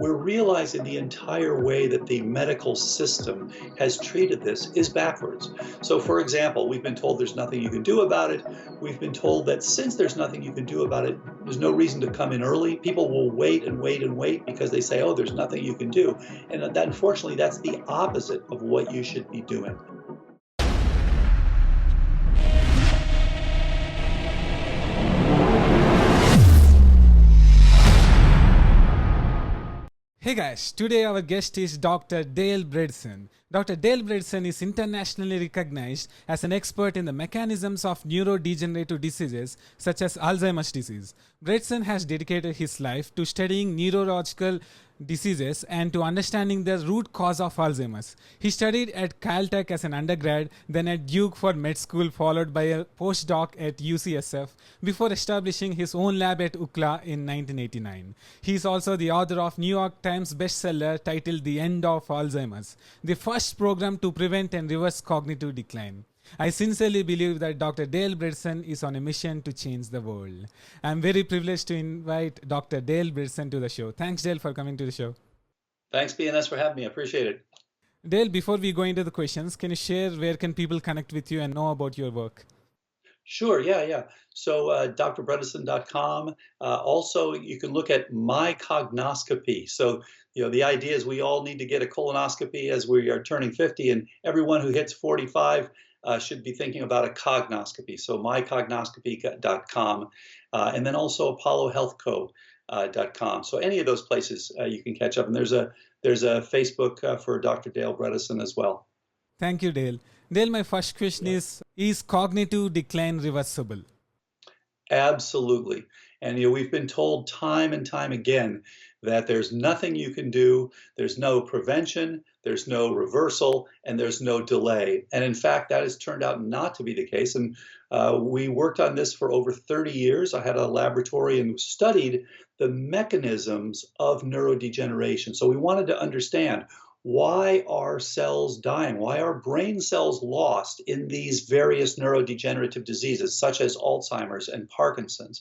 we're realizing the entire way that the medical system has treated this is backwards. So, for example, we've been told there's nothing you can do about it. We've been told that since there's nothing you can do about it, there's no reason to come in early. People will wait and wait and wait because they say, oh, there's nothing you can do. And that, unfortunately, that's the opposite of what you should be doing. Hey guys, today our guest is Dr. Dale Bredeson. Dr. Dale Bredeson is internationally recognized as an expert in the mechanisms of neurodegenerative diseases such as Alzheimer's disease. Bredeson has dedicated his life to studying neurological diseases and to understanding the root cause of Alzheimer's. He studied at Caltech as an undergrad, then at Duke for med school, followed by a postdoc at UCSF, before establishing his own lab at UCLA in 1989. He is also the author of New York Times bestseller titled The End of Alzheimer's, the first program to prevent and reverse cognitive decline. I sincerely believe that Dr. Dale Bredeson is on a mission to change the world. I'm very privileged to invite Dr. Dale Bredeson to the show. Thanks, Dale, for coming to the show. Thanks, BNS, for having me. I appreciate it. Dale, before we go into the questions, can you share where can people connect with you and know about your work? Sure, yeah. So drbredeson.com. Also, you can look at my cognoscopy. So, the idea is we all need to get a colonoscopy as we are turning 50, and everyone who hits 45 should be thinking about a cognoscopy. So mycognoscopy.com, and then also apollohealthco.com. So any of those places you can catch up. And there's a Facebook for Dr. Dale Bredesen as well. Thank you, Dale. Dale, my first question is cognitive decline reversible? Absolutely. And we've been told time and time again that there's nothing you can do, there's no prevention, there's no reversal, and there's no delay. And in fact, that has turned out not to be the case. And we worked on this for over 30 years. I had a laboratory and studied the mechanisms of neurodegeneration. So we wanted to understand, why are cells dying? Why are brain cells lost in these various neurodegenerative diseases, such as Alzheimer's and Parkinson's?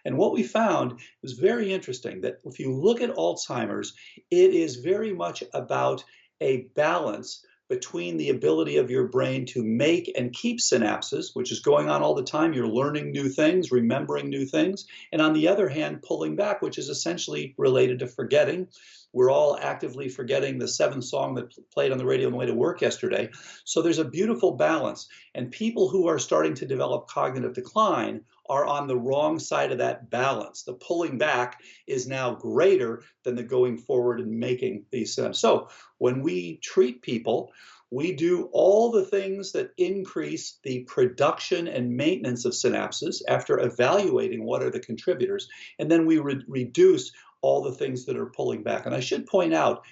And what we found was very interesting, that if you look at Alzheimer's, it is very much about a balance between the ability of your brain to make and keep synapses, which is going on all the time. You're learning new things, remembering new things. And on the other hand, pulling back, which is essentially related to forgetting. We're all actively forgetting the 7th song that played on the radio on the way to work yesterday. So there's a beautiful balance. And people who are starting to develop cognitive decline are on the wrong side of that balance. The pulling back is now greater than the going forward and making these synapses. So when we treat people, we do all the things that increase the production and maintenance of synapses after evaluating what are the contributors, and then we reduce all the things that are pulling back. And I should point out,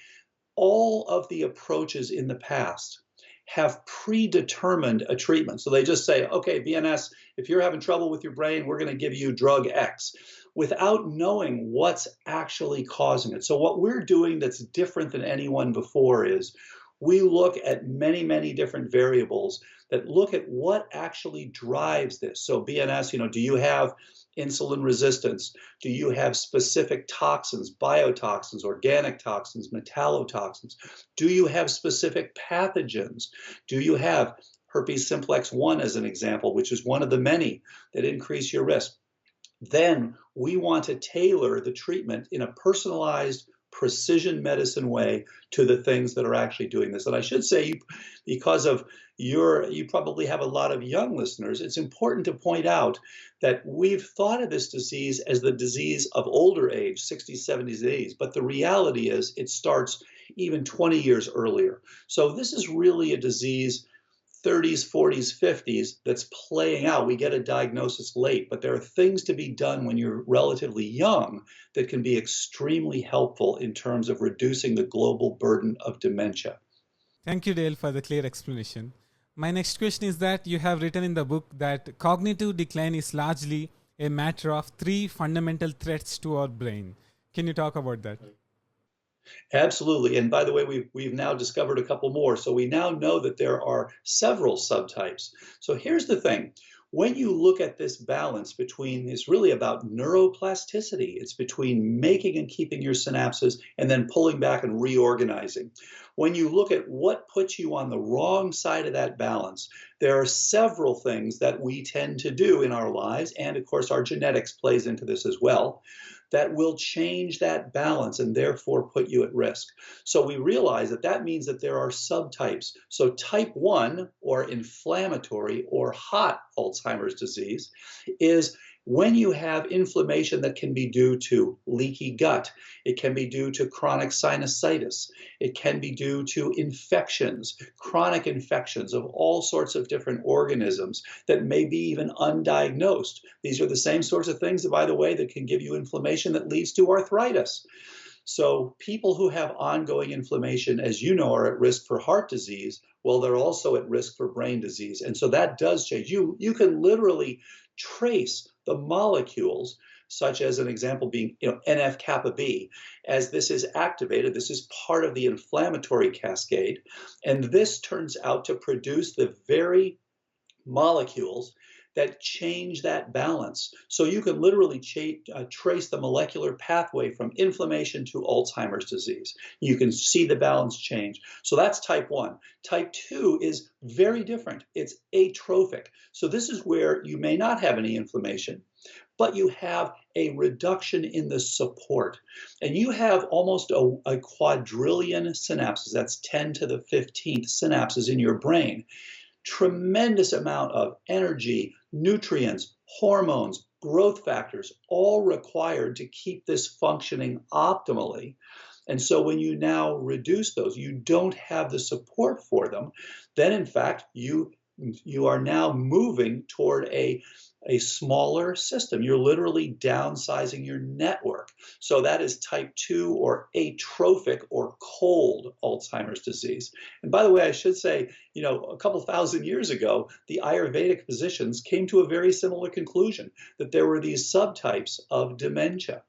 all of the approaches in the past have predetermined a treatment. So they just say, okay, BNS, if you're having trouble with your brain, we're going to give you drug X, without knowing what's actually causing it. So what we're doing that's different than anyone before is we look at many, many different variables that look at what actually drives this. So BNS, do you have insulin resistance? Do you have specific toxins, biotoxins, organic toxins, metallotoxins? Do you have specific pathogens? Do you have herpes simplex 1 as an example, which is one of the many that increase your risk? Then we want to tailor the treatment in a personalized, precision medicine way to the things that are actually doing this. And I should say, because of you probably have a lot of young listeners, it's important to point out that we've thought of this disease as the disease of older age, 60s, 70s, 80s, but the reality is it starts even 20 years earlier. So this is really a disease 30s, 40s, 50s that's playing out. We get a diagnosis late, but there are things to be done when you're relatively young that can be extremely helpful in terms of reducing the global burden of dementia. Thank you, Dale, for the clear explanation. My next question is that you have written in the book that cognitive decline is largely a matter of 3 fundamental threats to our brain. Can you talk about that? Absolutely. And by the way, we've now discovered a couple more. So we now know that there are several subtypes. So here's the thing. when you look at this balance between, it's really about neuroplasticity. It's between making and keeping your synapses and then pulling back and reorganizing. When you look at what puts you on the wrong side of that balance, there are several things that we tend to do in our lives, and of course our genetics plays into this as well, that will change that balance and therefore put you at risk. So we realize that that means that there are subtypes. So type 1, or inflammatory or hot Alzheimer's disease, is when you have inflammation that can be due to leaky gut, it can be due to chronic sinusitis, it can be due to infections, chronic infections of all sorts of different organisms that may be even undiagnosed. These are the same sorts of things, by the way, that can give you inflammation that leads to arthritis. So people who have ongoing inflammation, as you know, are at risk for heart disease. Well, they're also at risk for brain disease. And so that does change. You can literally trace the molecules, such as an example being NF-kappa B. As this is activated, this is part of the inflammatory cascade. And this turns out to produce the very molecules that change that balance. So you can literally trace the molecular pathway from inflammation to Alzheimer's disease. You can see the balance change. So that's type 1. Type 2 is very different. It's atrophic. So this is where you may not have any inflammation, but you have a reduction in the support. And you have almost a quadrillion synapses, that's 10 to the 15th synapses in your brain. Tremendous amount of energy, nutrients, hormones, growth factors, all required to keep this functioning optimally. And so when you now reduce those, you don't have the support for them, then in fact, you are now moving toward a smaller system. You're literally downsizing your network. So that is type 2 or atrophic or cold Alzheimer's disease. And by the way, I should say, a couple thousand years ago, the Ayurvedic physicians came to a very similar conclusion, that there were these subtypes of dementia.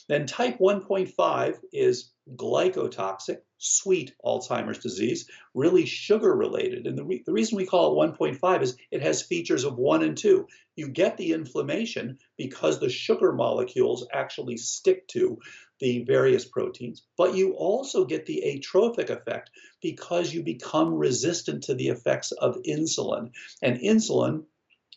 Then type 1.5 is glycotoxic, sweet Alzheimer's disease, really sugar related. And the reason we call it 1.5 is it has features of 1 and 2. You get the inflammation because the sugar molecules actually stick to the various proteins, but you also get the atrophic effect because you become resistant to the effects of insulin. And insulin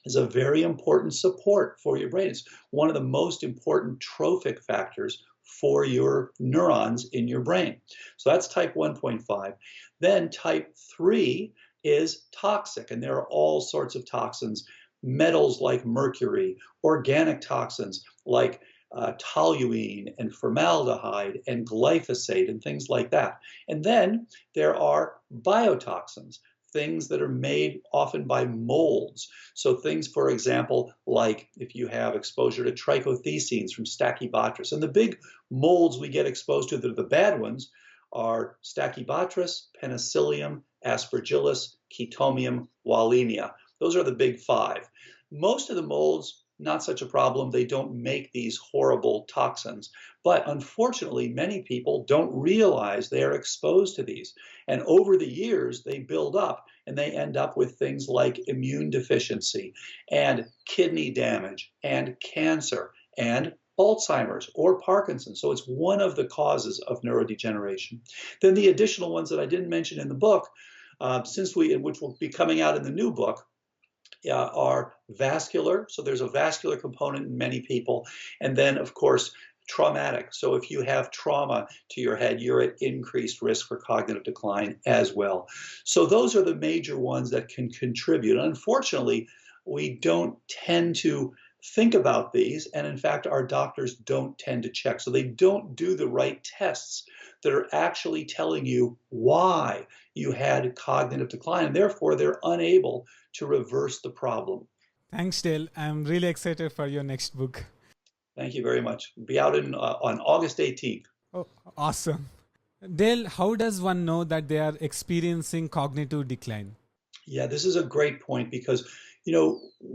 is a very important support for your brain. It's one of the most important trophic factors for your neurons in your brain. So that's type 1.5. Then type 3 is toxic, and there are all sorts of toxins, metals like mercury, organic toxins like toluene and formaldehyde and glyphosate and things like that. And then there are biotoxins, things that are made often by molds. So things, for example, like if you have exposure to trichothecenes from Stachybotrys. And the big molds we get exposed to, the bad ones, are Stachybotrys, Penicillium, Aspergillus, Chaetomium, Wallemia. Those are the big 5. Most of the molds, not such a problem. They don't make these horrible toxins. But unfortunately, many people don't realize they are exposed to these. And over the years, they build up and they end up with things like immune deficiency and kidney damage and cancer and Alzheimer's or Parkinson's. So it's one of the causes of neurodegeneration. Then the additional ones that I didn't mention in the book, which will be coming out in the new book, are vascular. So there's a vascular component in many people. And then, of course, traumatic. So if you have trauma to your head, you're at increased risk for cognitive decline as well. So those are the major ones that can contribute. Unfortunately, we don't tend to think about these. And in fact, our doctors don't tend to check. So they don't do the right tests that are actually telling you why you had cognitive decline. And therefore, they're unable to reverse the problem. Thanks, Dale. I'm really excited for your next book. Thank you very much. It'll be out on August 18th. Oh, awesome. Dale, how does one know that they are experiencing cognitive decline? Yeah, this is a great point because,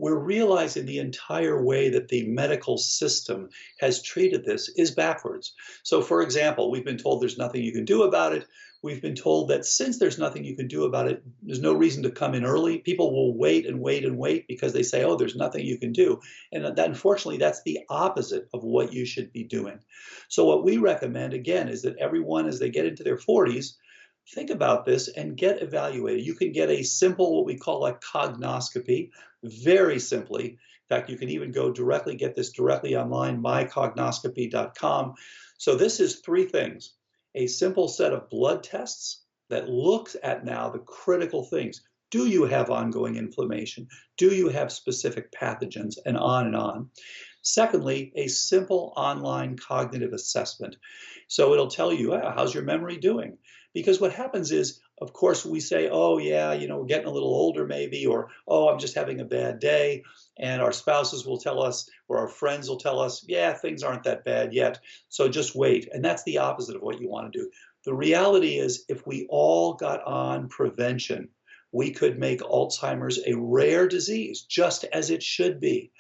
we're realizing the entire way that the medical system has treated this is backwards. So, for example, we've been told there's nothing you can do about it. We've been told that since there's nothing you can do about it, there's no reason to come in early. People will wait and wait and wait because they say, oh, there's nothing you can do. And that, unfortunately, that's the opposite of what you should be doing. So what we recommend, again, is that everyone, as they get into their 40s, think about this and get evaluated. You can get a simple, what we call a cognoscopy, very simply. In fact, you can even go directly, get this directly online, mycognoscopy.com. So this is three things: a simple set of blood tests that looks at now the critical things. Do you have ongoing inflammation? Do you have specific pathogens? And on and on. Secondly, a simple online cognitive assessment. So it'll tell you, how's your memory doing? Because what happens is, of course, we say, oh, yeah, we're getting a little older maybe, or, oh, I'm just having a bad day. And our spouses will tell us, or our friends will tell us, yeah, things aren't that bad yet. So just wait. And that's the opposite of what you want to do. The reality is, if we all got on prevention, we could make Alzheimer's a rare disease, just as it should be.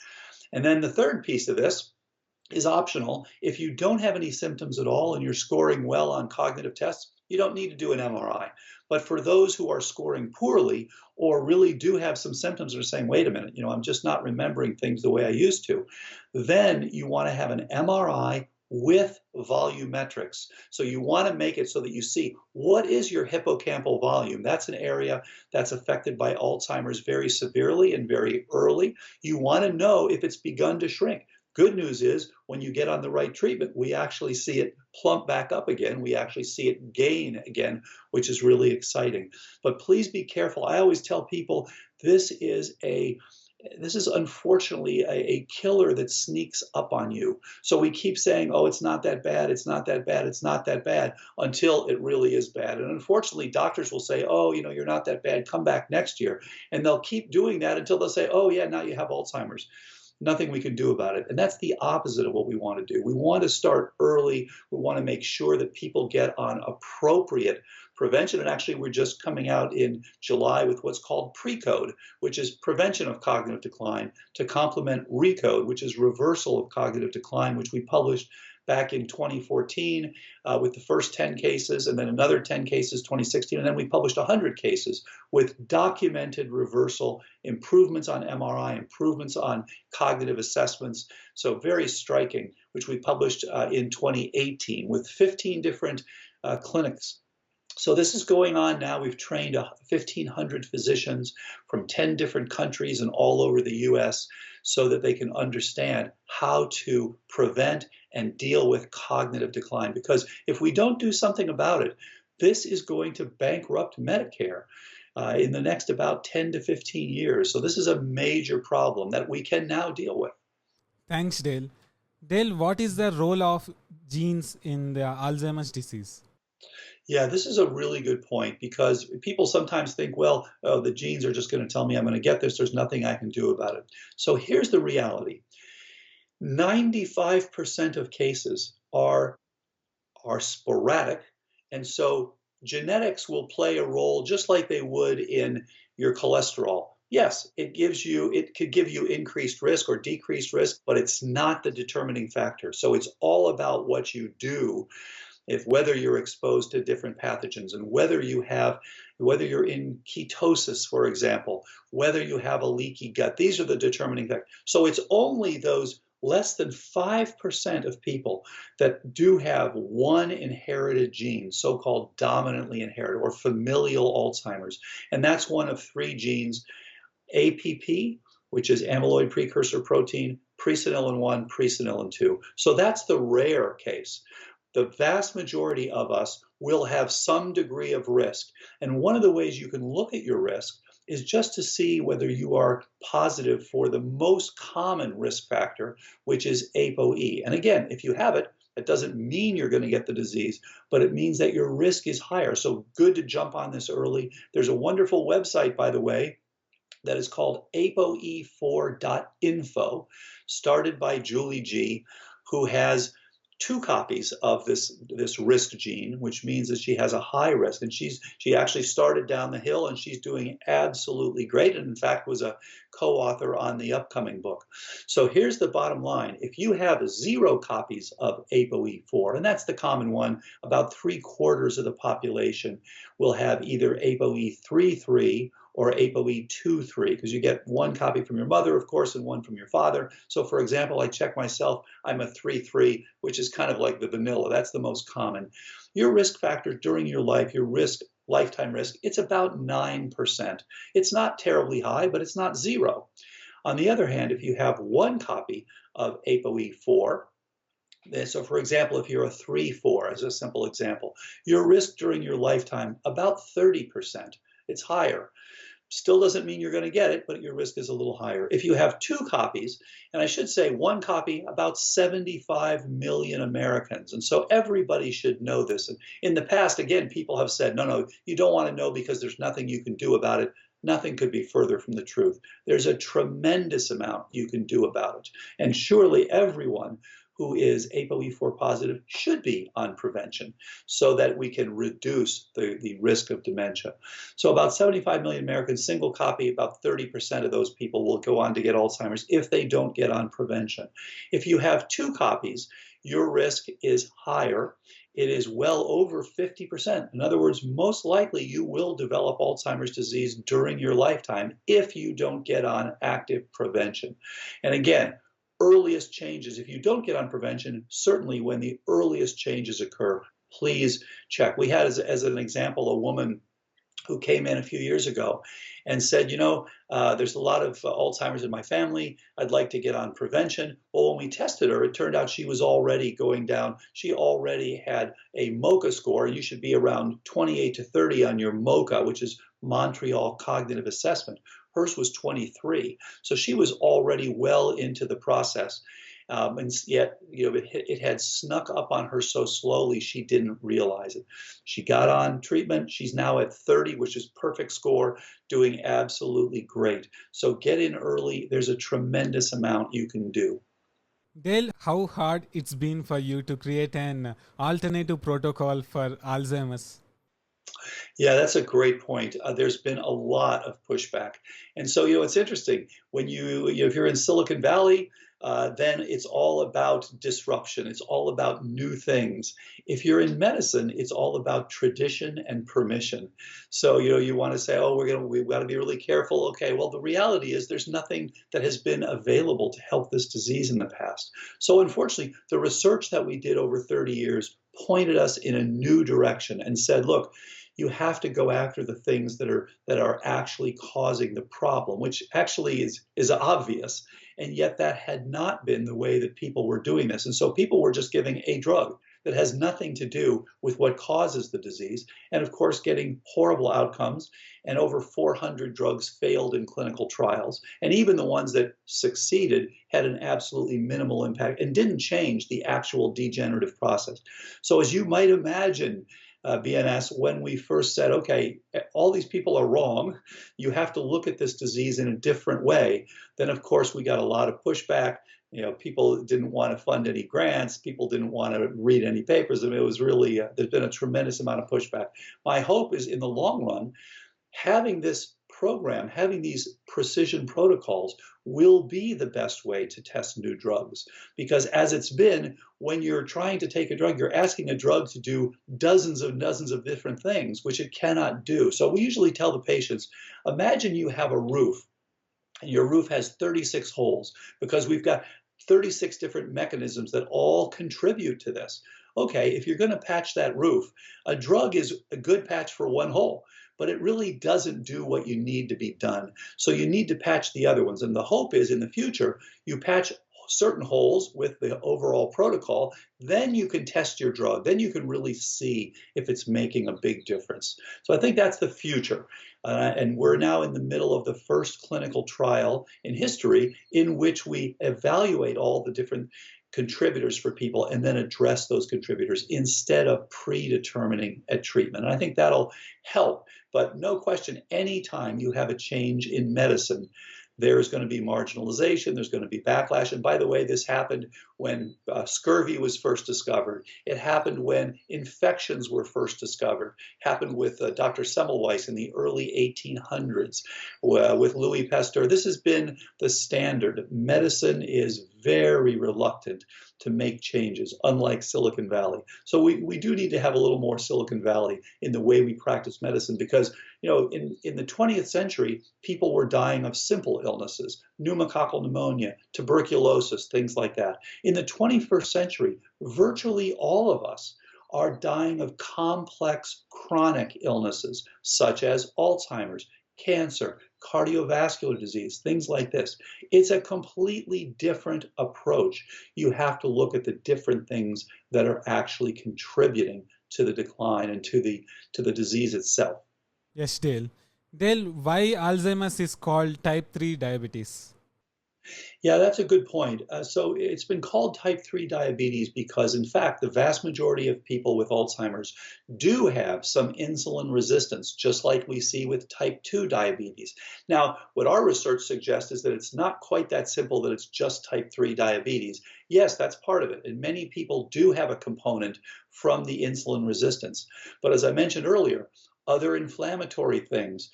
And then the third piece of this is optional. If you don't have any symptoms at all and you're scoring well on cognitive tests, you don't need to do an MRI. But for those who are scoring poorly or really do have some symptoms and are saying, wait a minute, I'm just not remembering things the way I used to, then you want to have an MRI with volumetrics. So you want to make it so that you see what is your hippocampal volume. That's an area that's affected by Alzheimer's very severely and very early. You want to know if it's begun to shrink. Good news is when you get on the right treatment, we actually see it plump back up again. We actually see it gain again, which is really exciting. But please be careful. I always tell people this is unfortunately a killer that sneaks up on you. So we keep saying, oh, it's not that bad, it's not that bad, it's not that bad, until it really is bad. And unfortunately, doctors will say, oh, you're not that bad, come back next year. And they'll keep doing that until they'll say, oh, yeah, now you have Alzheimer's. Nothing we can do about it. And that's the opposite of what we want to do. We want to start early. We want to make sure that people get on appropriate prevention. And actually, we're just coming out in July with what's called PRECODE, which is prevention of cognitive decline, to complement RECODE, which is reversal of cognitive decline, which we published back in 2014 with the first 10 cases, and then another 10 cases 2016, and then we published 100 cases with documented reversal, improvements on MRI, improvements on cognitive assessments. So very striking, which we published in 2018 with 15 different clinics. So this is going on now. We've trained 1,500 physicians from 10 different countries and all over the US so that they can understand how to prevent and deal with cognitive decline. Because if we don't do something about it, this is going to bankrupt Medicare in the next about 10 to 15 years. So this is a major problem that we can now deal with. Thanks, Dale. Dale, what is the role of genes in the Alzheimer's disease? Yeah, this is a really good point, because people sometimes think, well, oh, the genes are just going to tell me I'm going to get this. There's nothing I can do about it. So here's the reality. 95% of cases are sporadic. And so genetics will play a role just like they would in your cholesterol. Yes, it could give you increased risk or decreased risk, but it's not the determining factor. So it's all about what you do. Whether you're exposed to different pathogens, and whether you're in ketosis, for example, whether you have a leaky gut, these are the determining factors. So it's only those less than 5% of people that do have one inherited gene, so-called dominantly inherited or familial Alzheimer's. And that's one of three genes: APP, which is amyloid precursor protein, presenilin 1, presenilin 2. So that's the rare case. The vast majority of us will have some degree of risk. And one of the ways you can look at your risk is just to see whether you are positive for the most common risk factor, which is ApoE. And again, if you have it, that doesn't mean you're going to get the disease, but it means that your risk is higher. So good to jump on this early. There's a wonderful website, by the way, that is called apoe4.info, started by Julie G., who has two copies of this risk gene, which means that she has a high risk, and she actually started down the hill, and she's doing absolutely great, and in fact was a co-author on the upcoming book. So here's the bottom line: if you have 0 copies of ApoE4, and that's the common one, about 3/4 of the population will have either ApoE3/3 or ApoE2/3, because you get 1 copy from your mother, of course, and 1 from your father. So for example, I check myself, I'm a 3/3, which is kind of like the vanilla. That's the most common. Your risk factor during your life, your lifetime risk, it's about 9%. It's not terribly high, but it's not 0. On the other hand, if you have 1 copy of ApoE4, so for example, if you're a 3/4, as a simple example, your risk during your lifetime, about 30%. It's higher. Still doesn't mean you're going to get it, but your risk is a little higher. If you have 2 copies, and I should say 1 copy, about 75 million Americans. And so everybody should know this. And in the past, again, people have said, no, you don't want to know because there's nothing you can do about it. Nothing could be further from the truth. There's a tremendous amount you can do about it. And surely everyone who is ApoE4 positive should be on prevention so that we can reduce the risk of dementia. So about 75 million Americans, single copy, about 30% of those people will go on to get Alzheimer's if they don't get on prevention. If you have 2 copies, your risk is higher. It is well over 50%. In other words, most likely you will develop Alzheimer's disease during your lifetime if you don't get on active prevention. And again, earliest changes, if you don't get on prevention, certainly when the earliest changes occur, please check. We had, as an example, a woman who came in a few years ago and said, there's a lot of Alzheimer's in my family. I'd like to get on prevention. Well, when we tested her, it turned out she was already going down. She already had a MoCA score. You should be around 28 to 30 on your MoCA, which is Montreal Cognitive Assessment. Hers was 23. So she was already well into the process. And yet, it had snuck up on her so slowly she didn't realize it. She got on treatment. She's now at 30, which is perfect score, doing absolutely great. So get in early. There's a tremendous amount you can do. Dale, how hard it's been for you to create an alternative protocol for Alzheimer's? Yeah, that's a great point. There's been a lot of pushback. And so, it's interesting. When if you're in Silicon Valley, then it's all about disruption. It's all about new things. If you're in medicine, it's all about tradition and permission. So, you want to say, oh, we've got to be really careful. Okay, well, the reality is there's nothing that has been available to help this disease in the past. So unfortunately, the research that we did over 30 years pointed us in a new direction and said, look, you have to go after the things that are actually causing the problem, which actually is obvious. And yet that had not been the way that people were doing this. And so people were just giving a drug that has nothing to do with what causes the disease, and of course getting horrible outcomes. And over 400 drugs failed in clinical trials. And even the ones that succeeded had an absolutely minimal impact and didn't change the actual degenerative process. So as you might imagine, BNS, when we first said, okay, all these people are wrong, you have to look at this disease in a different way, then of course we got a lot of pushback. People didn't want to fund any grants. People didn't want to read any papers. I mean, it was really, there's been a tremendous amount of pushback. My hope is in the long run, having this program, having these precision protocols will be the best way to test new drugs. Because as it's been, when you're trying to take a drug, you're asking a drug to do dozens of different things, which it cannot do. So we usually tell the patients, imagine you have a roof and your roof has 36 holes because we've got 36 different mechanisms that all contribute to this. Okay, if you're going to patch that roof, a drug is a good patch for one hole, but it really doesn't do what you need to be done. So you need to patch the other ones. And the hope is in the future, you patch certain holes with the overall protocol, then you can test your drug. Then you can really see if it's making a big difference. So I think that's the future. And we're now in the middle of the first clinical trial in history in which we evaluate all the different contributors for people and then address those contributors instead of predetermining a treatment. And I think that'll help. But no question, anytime you have a change in medicine, there is going to be marginalization, there's going to be backlash. And by the way, this happened when scurvy was first discovered. It happened when infections were first discovered. It happened with Dr. Semmelweis in the early 1800s, with Louis Pasteur. This has been the standard. Medicine is very reluctant to make changes, unlike Silicon Valley. So we do need to have a little more Silicon Valley in the way we practice medicine, because in the 20th century, people were dying of simple illnesses, pneumococcal pneumonia, tuberculosis, things like that. In the 21st century, virtually all of us are dying of complex chronic illnesses, such as Alzheimer's, cancer, cardiovascular disease, things like this. It's a completely different approach. You have to look at the different things that are actually contributing to the decline and to the disease itself. Yes, Dale. Dale, why Alzheimer's is called type 3 diabetes? Yeah, that's a good point. So it's been called type 3 diabetes because, in fact, the vast majority of people with Alzheimer's do have some insulin resistance, just like we see with type 2 diabetes. Now, what our research suggests is that it's not quite that simple, that it's just type 3 diabetes. Yes, that's part of it. And many people do have a component from the insulin resistance. But as I mentioned earlier, other inflammatory things,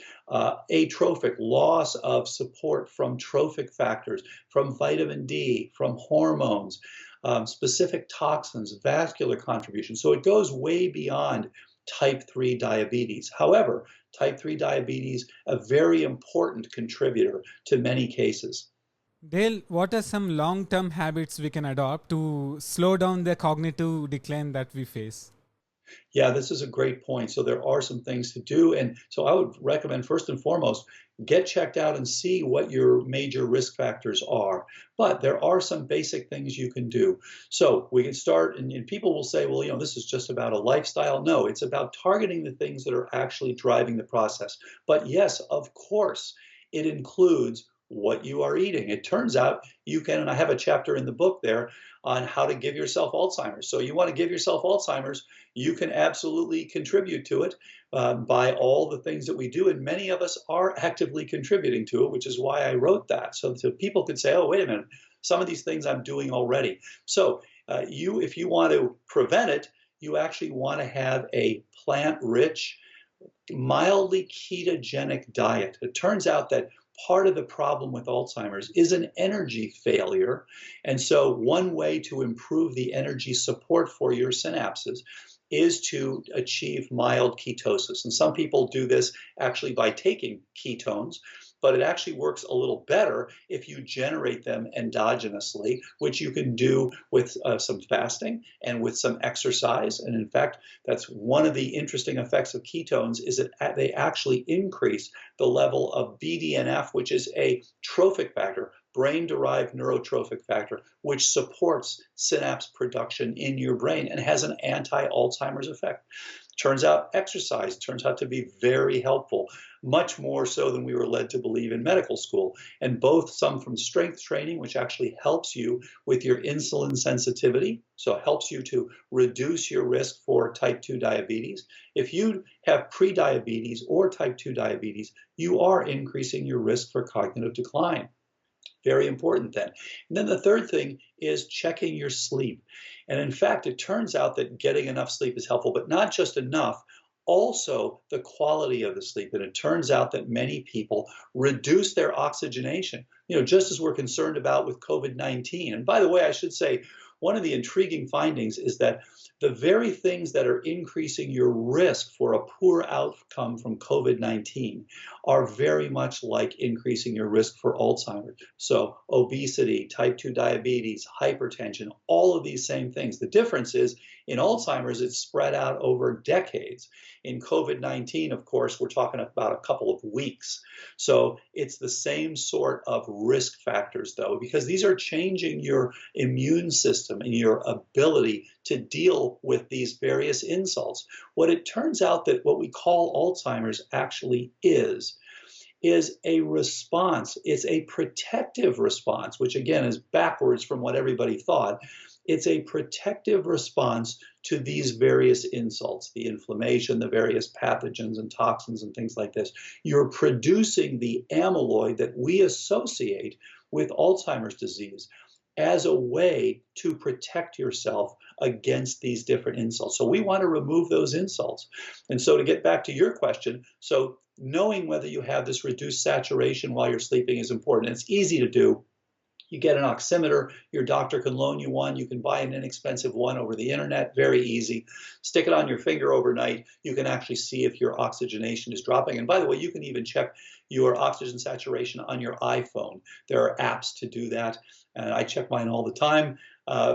atrophic, loss of support from trophic factors, from vitamin D, from hormones, specific toxins, vascular contribution. So it goes way beyond type 3 diabetes. However, type 3 diabetes, a very important contributor to many cases. Dale, what are some long term habits we can adopt to slow down the cognitive decline that we face? Yeah, this is a great point. So there are some things to do. And so I would recommend, first and foremost, get checked out and see what your major risk factors are. But there are some basic things you can do. So we can start, and people will say, well, this is just about a lifestyle. No, it's about targeting the things that are actually driving the process. But yes, of course, it includes what you are eating. It turns out you can, and I have a chapter in the book there on how to give yourself Alzheimer's. So you want to give yourself Alzheimer's, you can absolutely contribute to it by all the things that we do. And many of us are actively contributing to it, which is why I wrote that. So people could say, oh, wait a minute, some of these things I'm doing already. So if you want to prevent it, you actually want to have a plant-rich, mildly ketogenic diet. It turns out that part of the problem with Alzheimer's is an energy failure. And so one way to improve the energy support for your synapses is to achieve mild ketosis. And some people do this actually by taking ketones, but it actually works a little better if you generate them endogenously, which you can do with some fasting and with some exercise. And in fact, that's one of the interesting effects of ketones, is that they actually increase the level of BDNF, which is a trophic factor, brain-derived neurotrophic factor, which supports synapse production in your brain and has an anti-Alzheimer's effect. Turns out exercise turns out to be very helpful, much more so than we were led to believe in medical school. And both some from strength training, which actually helps you with your insulin sensitivity, so it helps you to reduce your risk for type 2 diabetes. If you have prediabetes or type 2 diabetes, you are increasing your risk for cognitive decline. Very important then. And then the third thing is checking your sleep. And in fact, it turns out that getting enough sleep is helpful, but not just enough, also the quality of the sleep. And it turns out that many people reduce their oxygenation, just as we're concerned about with COVID-19. And by the way, I should say, one of the intriguing findings is that the very things that are increasing your risk for a poor outcome from COVID-19 are very much like increasing your risk for Alzheimer's. So obesity, type 2 diabetes, hypertension, all of these same things. The difference is in Alzheimer's, it's spread out over decades. In COVID-19, of course, we're talking about a couple of weeks. So it's the same sort of risk factors, though, because these are changing your immune system and your ability to deal with these various insults. What it turns out that what we call Alzheimer's actually is a response. It's a protective response, which again is backwards from what everybody thought. It's a protective response to these various insults, the inflammation, the various pathogens and toxins and things like this. You're producing the amyloid that we associate with Alzheimer's disease. as a way to protect yourself against these different insults. So we want to remove those insults. And so to get back to your question, so knowing whether you have this reduced saturation while you're sleeping is important. It's easy to do. You get an oximeter, your doctor can loan you one, you can buy an inexpensive one over the internet, very easy. Stick it on your finger overnight, you can actually see if your oxygenation is dropping. And by the way, you can even check your oxygen saturation on your iPhone. There are apps to do that, and I check mine all the time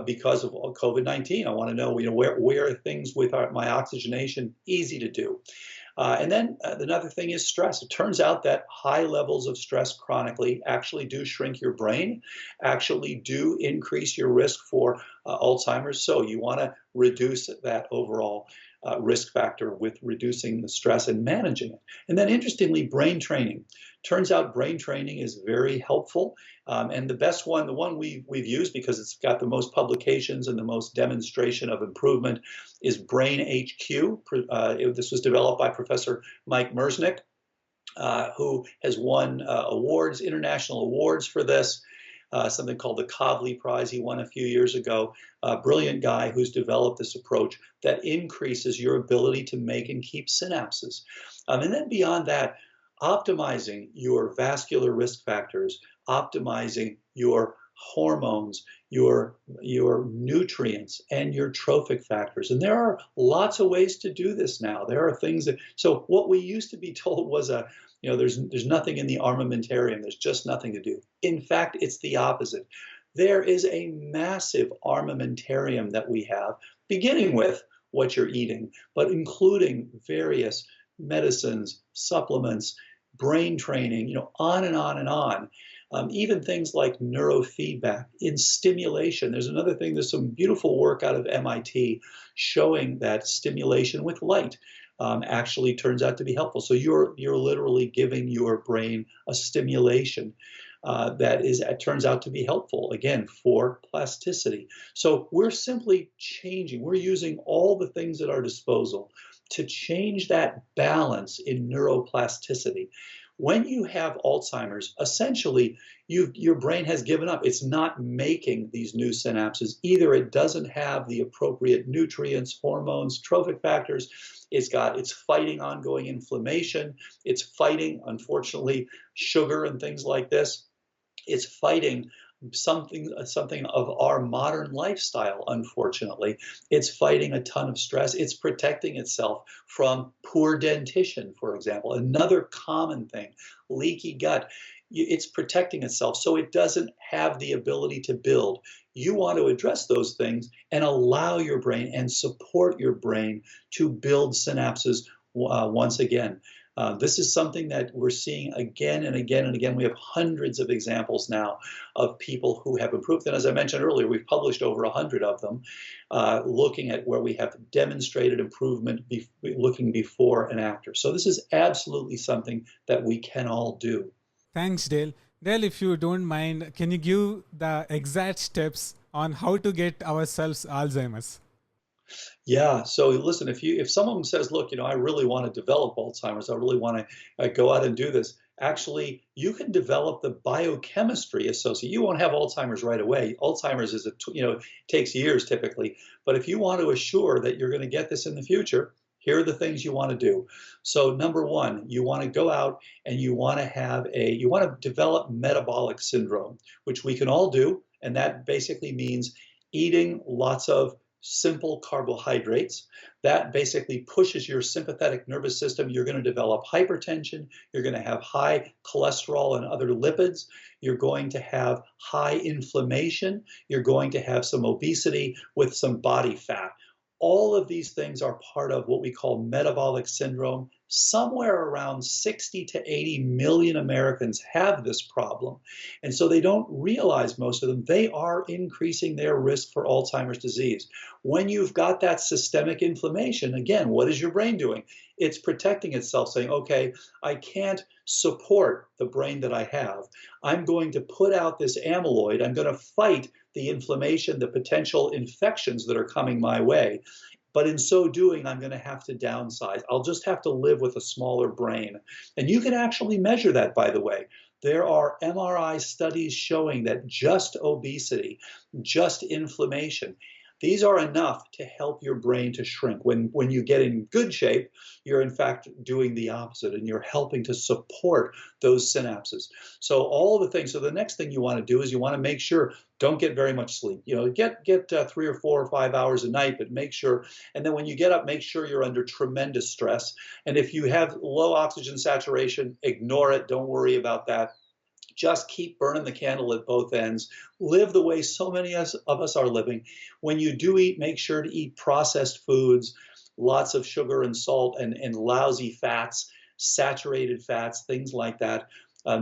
because of COVID-19. I want to know, where are things with my oxygenation. Easy to do. And then another thing is stress. It turns out that high levels of stress chronically actually do shrink your brain, actually do increase your risk for Alzheimer's. So you want to reduce that overall risk factor with reducing the stress and managing it. And then interestingly, brain training. Turns out brain training is very helpful. And the best one, the one we've used because it's got the most publications and the most demonstration of improvement, is Brain HQ. This was developed by Professor Mike Mersnick, who has won awards, international awards for this. Something called the Kavli Prize he won a few years ago. A brilliant guy who's developed this approach that increases your ability to make and keep synapses. And then beyond that, optimizing your vascular risk factors, optimizing your hormones, your nutrients, and your trophic factors. And there are lots of ways to do this now. There are things that, so what we used to be told was there's nothing in the armamentarium. There's just nothing to do. In fact, it's the opposite. There is a massive armamentarium that we have, beginning with what you're eating, but including various medicines, supplements, brain training, on and on and on. Even things like neurofeedback in stimulation. There's another thing, there's some beautiful work out of MIT showing that stimulation with light actually turns out to be helpful. So you're literally giving your brain a stimulation it turns out to be helpful, again, for plasticity. So we're simply changing, we're using all the things at our disposal to change that balance in neuroplasticity. When you have Alzheimer's, essentially, your brain has given up. It's not making these new synapses. Either it doesn't have the appropriate nutrients, hormones, trophic factors. It's fighting ongoing inflammation. It's fighting, unfortunately, sugar and things like this. It's fighting something of our modern lifestyle, unfortunately. It's fighting a ton of stress. It's protecting itself from poor dentition, for example. Another common thing, leaky gut. It's protecting itself so it doesn't have the ability to build. You want to address those things and allow your brain and support your brain to build synapses once again. This is something that we're seeing again and again and again. We have hundreds of examples now of people who have improved. And as I mentioned earlier, we've published over 100 of them, looking at where we have demonstrated improvement, looking before and after. So this is absolutely something that we can all do. Thanks, Dale. Dale, if you don't mind, can you give the exact steps on how to get ourselves Alzheimer's? Yeah. So listen, if someone says, look, I really want to develop Alzheimer's, I really want to go out and do this. Actually, you can develop the biochemistry associated. You won't have Alzheimer's right away. Alzheimer's takes years typically. But if you want to assure that you're going to get this in the future, here are the things you want to do. So number one, you want to go out and you want to develop metabolic syndrome, which we can all do. And that basically means eating lots of simple carbohydrates. That basically pushes your sympathetic nervous system. You're going to develop hypertension. You're going to have high cholesterol and other lipids. You're going to have high inflammation. You're going to have some obesity with some body fat. All of these things are part of what we call metabolic syndrome. Somewhere around 60 to 80 million Americans have this problem. And so they don't realize, most of them, they are increasing their risk for Alzheimer's disease. When you've got that systemic inflammation, again, what is your brain doing? It's protecting itself, saying, okay, I can't support the brain that I have. I'm going to put out this amyloid. I'm going to fight the inflammation, the potential infections that are coming my way. But in so doing, I'm going to have to downsize. I'll just have to live with a smaller brain. And you can actually measure that, by the way. There are MRI studies showing that just obesity, just inflammation, these are enough to help your brain to shrink. When you get in good shape, you're in fact doing the opposite and you're helping to support those synapses. So all the things, so the next thing you want to do is you want to make sure, don't get very much sleep. Get 3 or 4 or 5 hours a night, but make sure, and then when you get up, make sure you're under tremendous stress. And if you have low oxygen saturation, ignore it. Don't worry about that. Just keep burning the candle at both ends. Live the way so many of us are living. When you do eat, make sure to eat processed foods, lots of sugar and salt and lousy fats, saturated fats, things like that.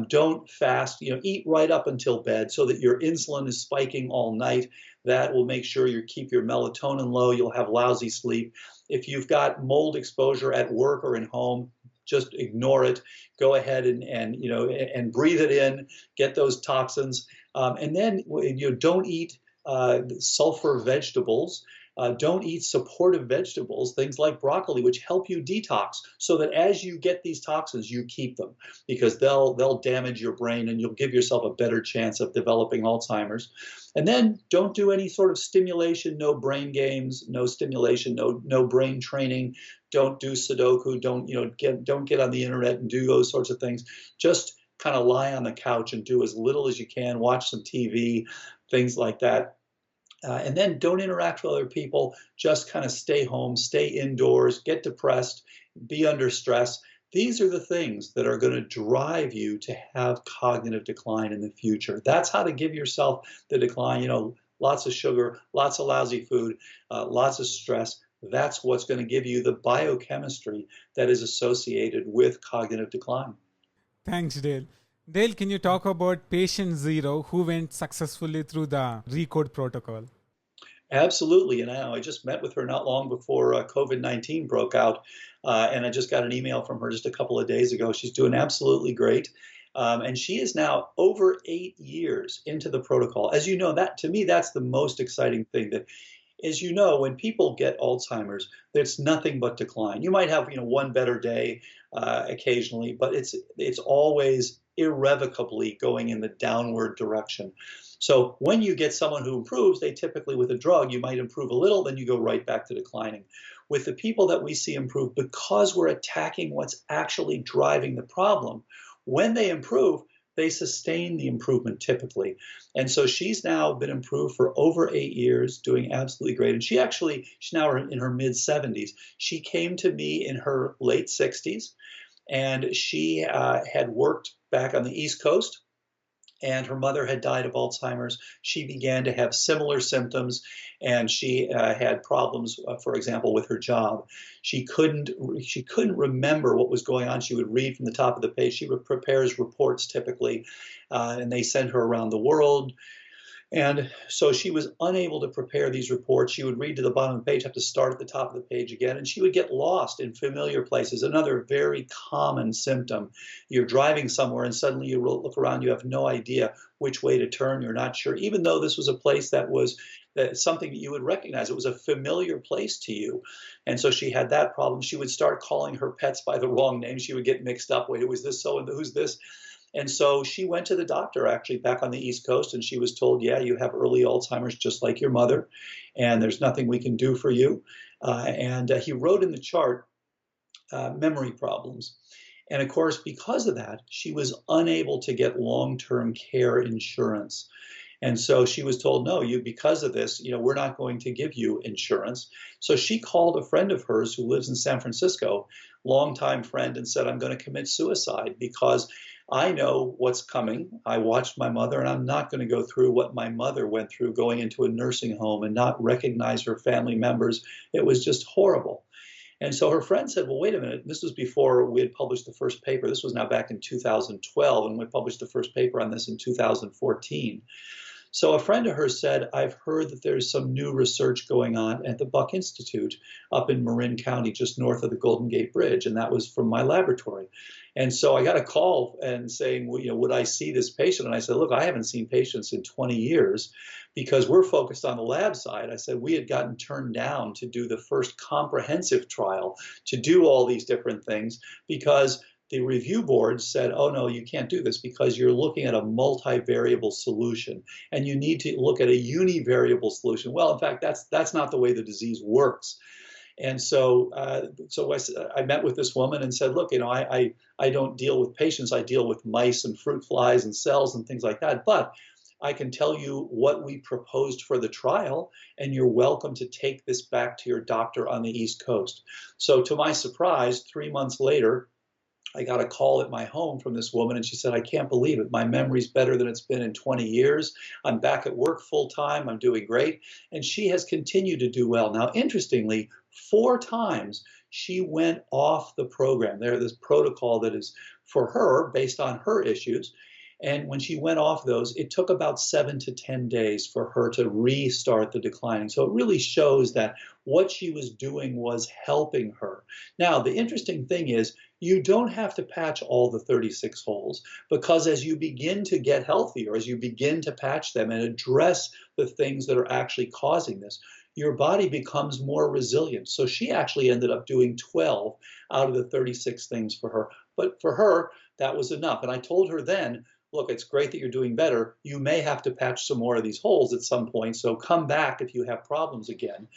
Don't fast. Eat right up until bed so that your insulin is spiking all night. That will make sure you keep your melatonin low. You'll have lousy sleep. If you've got mold exposure at work or in home, just ignore it. Go ahead and breathe it in, get those toxins, and then don't eat sulfur vegetables. Don't eat supportive vegetables, things like broccoli, which help you detox, so that as you get these toxins, you keep them, because they'll damage your brain and you'll give yourself a better chance of developing Alzheimer's. And then don't do any sort of stimulation, no brain games, no stimulation, no brain training. Don't do Sudoku. Don't get on the internet and do those sorts of things. Just kind of lie on the couch and do as little as you can. Watch some TV, things like that. And then don't interact with other people. Just kind of stay home, stay indoors, get depressed, be under stress. These are the things that are going to drive you to have cognitive decline in the future. That's how to give yourself the decline. Lots of sugar, lots of lousy food, lots of stress. That's what's going to give you the biochemistry that is associated with cognitive decline. Thanks, Dale. Dale, can you talk about patient zero who went successfully through the RECODE protocol? Absolutely. And I just met with her not long before COVID-19 broke out. And I just got an email from her just a couple of days ago. She's doing absolutely great. And she is now over 8 years into the protocol. As you know, that to me, that's the most exciting thing. That, as you know, when people get Alzheimer's, it's nothing but decline. You might have one better day occasionally, but it's always irrevocably going in the downward direction. So when you get someone who improves, they typically, with a drug, you might improve a little, then you go right back to declining. With the people that we see improve, because we're attacking what's actually driving the problem, when they improve, they sustain the improvement typically. And so she's now been improved for over 8 years, doing absolutely great. And she's now in her mid-70s. She came to me in her late 60s, and she had worked back on the East Coast, and her mother had died of Alzheimer's. She began to have similar symptoms, and she had problems, for example, with her job. She couldn't remember what was going on. She would read from the top of the page. She prepares reports typically, and they send her around the world. And so she was unable to prepare these reports. She would read to the bottom of the page, have to start at the top of the page again, and she would get lost in familiar places. Another very common symptom. You're driving somewhere and suddenly you look around, you have no idea which way to turn, you're not sure, even though this was a place that was something that you would recognize. It was a familiar place to you. And so she had that problem. She would start calling her pets by the wrong name. She would get mixed up. Wait, who's this? Who's this? And so she went to the doctor actually back on the East Coast, and she was told, yeah, you have early Alzheimer's just like your mother, and there's nothing we can do for you. And he wrote in the chart memory problems. And of course, because of that, she was unable to get long-term care insurance. And so she was told, no, because of this, we're not going to give you insurance. So she called a friend of hers who lives in San Francisco, longtime friend, and said, I'm going to commit suicide because I know what's coming. I watched my mother, and I'm not going to go through what my mother went through going into a nursing home and not recognize her family members. It was just horrible. And so her friend said, well, wait a minute. This was before we had published the first paper. This was now back in 2012, and we published the first paper on this in 2014. So a friend of hers said, I've heard that there's some new research going on at the Buck Institute up in Marin County, just north of the Golden Gate Bridge. And that was from my laboratory. And so I got a call and saying, well, would I see this patient? And I said, look, I haven't seen patients in 20 years because we're focused on the lab side. I said, we had gotten turned down to do the first comprehensive trial, to do all these different things because the review board said, oh no, you can't do this because you're looking at a multivariable solution and you need to look at a univariable solution. Well, in fact, that's not the way the disease works. And so, I met with this woman and said, look, I don't deal with patients. I deal with mice and fruit flies and cells and things like that. But I can tell you what we proposed for the trial, and you're welcome to take this back to your doctor on the East Coast. So to my surprise, 3 months later, I got a call at my home from this woman, and she said, I can't believe it. My memory's better than it's been in 20 years. I'm back at work full time. I'm doing great. And she has continued to do well. Now, interestingly, 4 times she went off the program. There's this protocol that is for her based on her issues. And when she went off those, it took about 7 to 10 days for her to restart the declining. So it really shows that what she was doing was helping her. Now, the interesting thing is you don't have to patch all the 36 holes, because as you begin to get healthier, as you begin to patch them and address the things that are actually causing this, your body becomes more resilient. So she actually ended up doing 12 out of the 36 things for her. But for her, that was enough. And I told her then, look, it's great that you're doing better. You may have to patch some more of these holes at some point, so come back if you have problems again.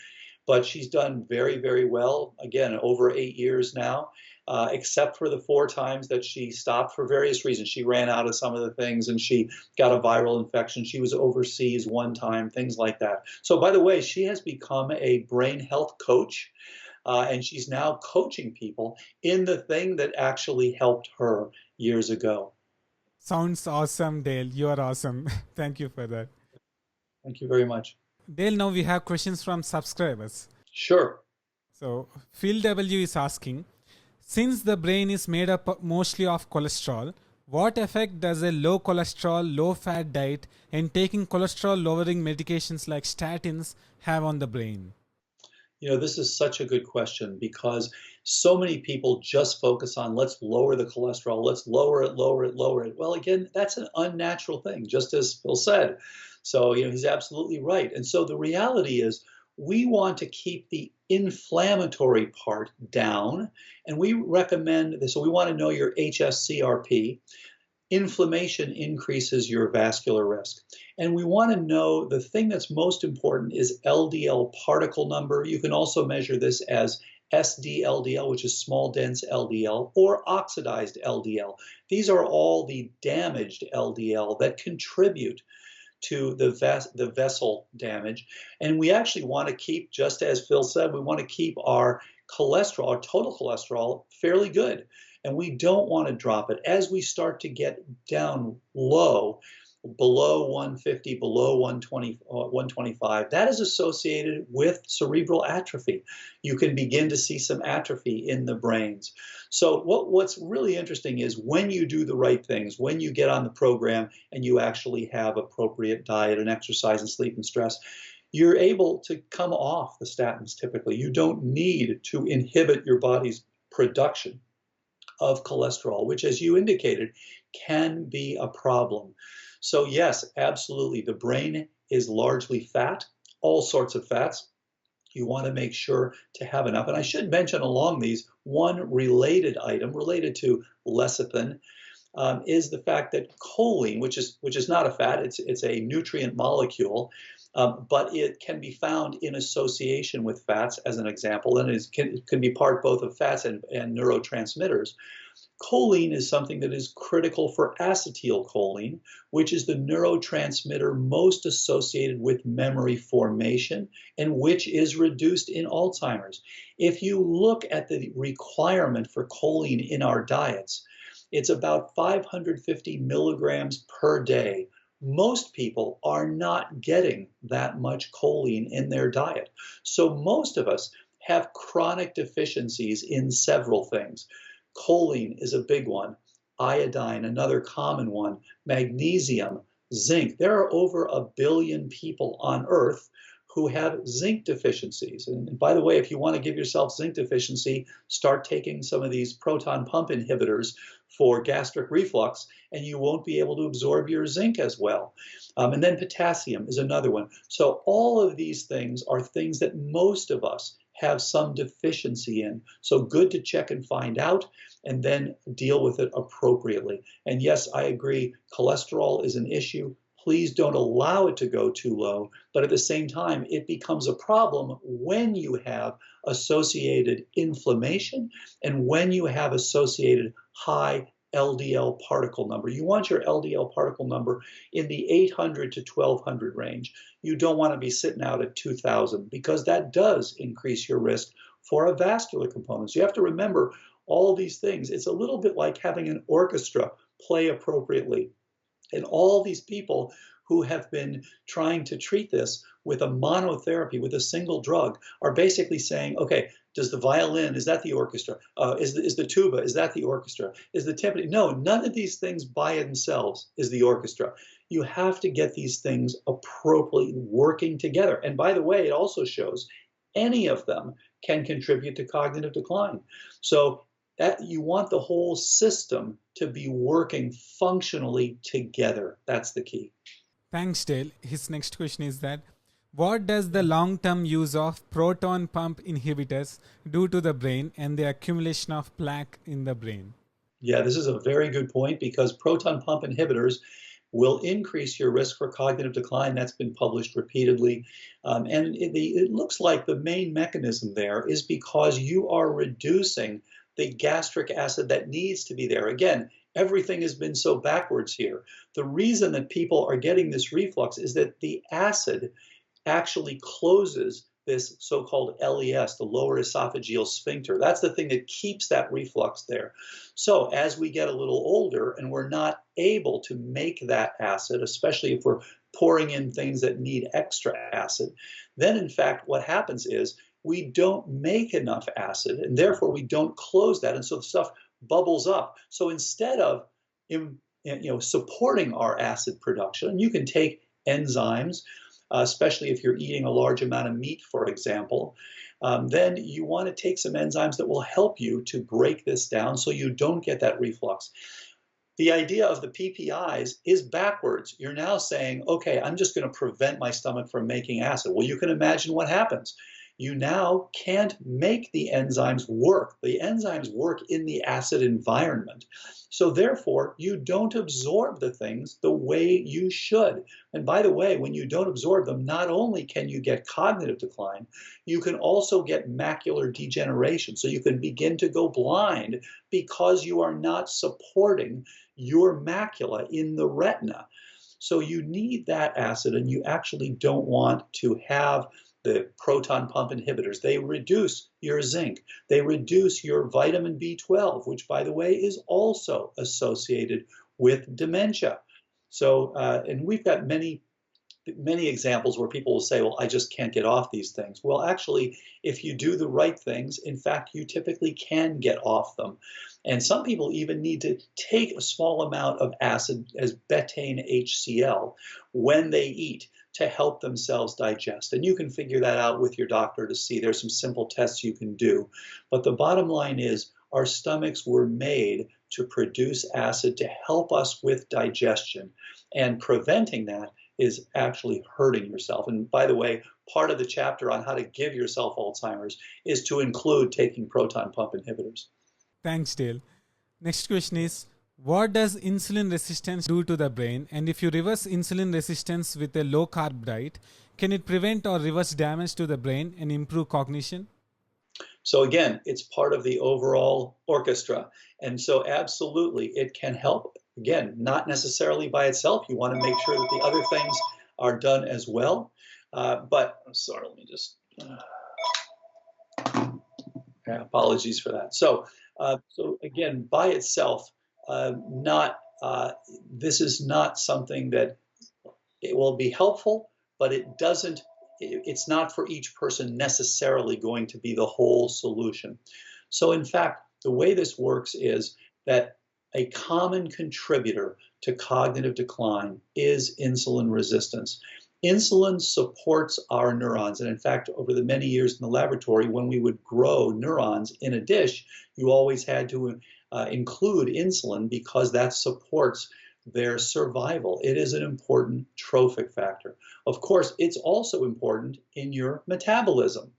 But she's done very, very well, again, over 8 years now, except for the 4 times that she stopped for various reasons. She ran out of some of the things and she got a viral infection. She was overseas one time, things like that. So by the way, she has become a brain health coach, and she's now coaching people in the thing that actually helped her years ago. Sounds awesome, Dale. You are awesome. Thank you for that. Thank you very much. Dale, now we have questions from subscribers. Sure. So, Phil W is asking, since the brain is made up mostly of cholesterol, what effect does a low cholesterol, low fat diet and taking cholesterol lowering medications like statins have on the brain? You know, this is such a good question because so many people just focus on let's lower the cholesterol, let's lower it, lower it, lower it. Well, again, that's an unnatural thing, just as Phil said. So, he's absolutely right. And so the reality is we want to keep the inflammatory part down, and we recommend this. So we want to know your HSCRP. Inflammation increases your vascular risk. And we want to know the thing that's most important is LDL particle number. You can also measure this as SDLDL, which is small dense LDL, or oxidized LDL. These are all the damaged LDL that contribute to the vessel damage. And we actually want to keep, just as Phil said, we want to keep our cholesterol, our total cholesterol, fairly good. And we don't want to drop it. As we start to get down low, below 150, below 120, 125, that is associated with cerebral atrophy. You can begin to see some atrophy in the brains. So what's really interesting is when you do the right things, when you get on the program and you actually have appropriate diet and exercise and sleep and stress, you're able to come off the statins typically. You don't need to inhibit your body's production of cholesterol, which, as you indicated, can be a problem. So yes, absolutely, the brain is largely fat, all sorts of fats. You want to make sure to have enough. And I should mention along these, one related item related to lecithin is the fact that choline, which is not a fat, it's a nutrient molecule, but it can be found in association with fats, as an example, and it can be part both of fats and neurotransmitters. Choline is something that is critical for acetylcholine, which is the neurotransmitter most associated with memory formation and which is reduced in Alzheimer's. If you look at the requirement for choline in our diets, it's about 550 milligrams per day. Most people are not getting that much choline in their diet. So most of us have chronic deficiencies in several things. Choline is a big one. Iodine, another common one. Magnesium, zinc. There are over 1 billion people on Earth who have zinc deficiencies. And by the way, if you want to give yourself zinc deficiency, start taking some of these proton pump inhibitors for gastric reflux, and you won't be able to absorb your zinc as well. And then potassium is another one. So all of these things are things that most of us have some deficiency in. So good to check and find out and then deal with it appropriately. And yes, I agree, cholesterol is an issue. Please don't allow it to go too low, but at the same time, it becomes a problem when you have associated inflammation and when you have associated high LDL particle number. You want your LDL particle number in the 800 to 1200 range. You don't want to be sitting out at 2000 because that does increase your risk for a vascular component. So you have to remember all these things. It's a little bit like having an orchestra play appropriately. And all these people who have been trying to treat this with a monotherapy, with a single drug, are basically saying, okay, does the violin, is that the orchestra? Is the tuba, is that the orchestra? Is the timpani? No, none of these things by themselves is the orchestra. You have to get these things appropriately working together. And by the way, it also shows any of them can contribute to cognitive decline. So that you want the whole system to be working functionally together. That's the key. Thanks, Dale. His next question is that what does the long-term use of proton pump inhibitors do to the brain and the accumulation of plaque in the brain? Yeah, this is a very good point because proton pump inhibitors will increase your risk for cognitive decline. That's been published repeatedly. And it looks like the main mechanism there is because you are reducing the gastric acid that needs to be there. Again, everything has been so backwards here. The reason that people are getting this reflux is that the acid actually closes this so-called LES, the lower esophageal sphincter. That's the thing that keeps that reflux there. So as we get a little older and we're not able to make that acid, especially if we're pouring in things that need extra acid, then in fact what happens is we don't make enough acid and therefore we don't close that. And so the stuff bubbles up. So instead of supporting our acid production, and you can take enzymes, especially if you're eating a large amount of meat, for example, then you want to take some enzymes that will help you to break this down so you don't get that reflux. The idea of the PPIs is backwards. You're now saying, okay, I'm just going to prevent my stomach from making acid. Well, you can imagine what happens. You now can't make the enzymes work. The enzymes work in the acid environment. So therefore, you don't absorb the things the way you should. And by the way, when you don't absorb them, not only can you get cognitive decline, you can also get macular degeneration. So you can begin to go blind because you are not supporting your macula in the retina. So you need that acid, and you actually don't want to have the proton pump inhibitors. They reduce your zinc. They reduce your vitamin B12, which, by the way, is also associated with dementia. So, and we've got many examples where people will say, well, I just can't get off these things. Well, actually, if you do the right things, in fact, you typically can get off them. And some people even need to take a small amount of acid as betaine HCl when they eat to help themselves digest. And you can figure that out with your doctor to see. There's some simple tests you can do. But the bottom line is our stomachs were made to produce acid to help us with digestion. And preventing that is actually hurting yourself. And by the way, part of the chapter on how to give yourself Alzheimer's is to include taking proton pump inhibitors. Thanks, Dale. Next question is, what does insulin resistance do to the brain? And if you reverse insulin resistance with a low carb diet, can it prevent or reverse damage to the brain and improve cognition? So again, it's part of the overall orchestra. And so absolutely, it can help. Again, not necessarily by itself. You want to make sure that the other things are done as well. But I'm sorry, let me just, apologies for that. So again, by itself, this is not something that it will be helpful, but it's not for each person necessarily going to be the whole solution. So in fact, the way this works is that a common contributor to cognitive decline is insulin resistance. Insulin supports our neurons. And in fact, over the many years in the laboratory, when we would grow neurons in a dish, you always had to include insulin because that supports their survival. It is an important trophic factor. Of course, it's also important in your metabolism.